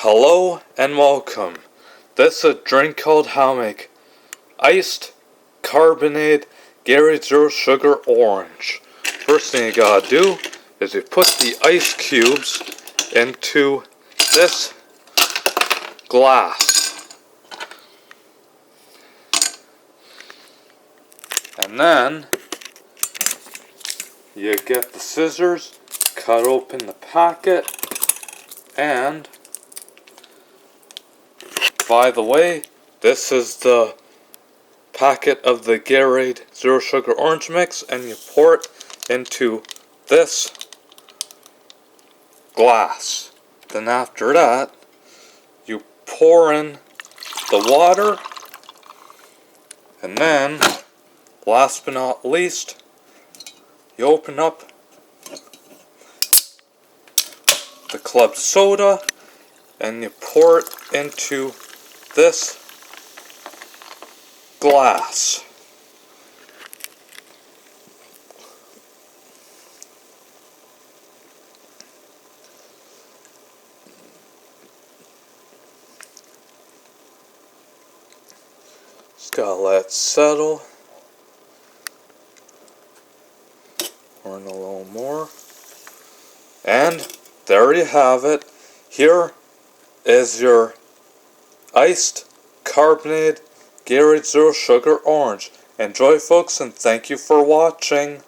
Hello and welcome. This is a drink called Hammock. Iced Carbonated Gatorade Zero Sugar Orange. First thing you gotta do is you put the ice cubes into this glass. And then you get the scissors, cut open the packet, and by the way, this is the packet of the Gatorade Zero Sugar Orange Mix, and you pour it into this glass. Then after that, you pour in the water, and then, last but not least, you open up the club soda, and you pour it into this glass. Just gotta let it settle. Pour in a little more. And there you have it. Here is your iced carbonated Gatorade Zero Sugar Orange. Enjoy, folks, and thank you for watching.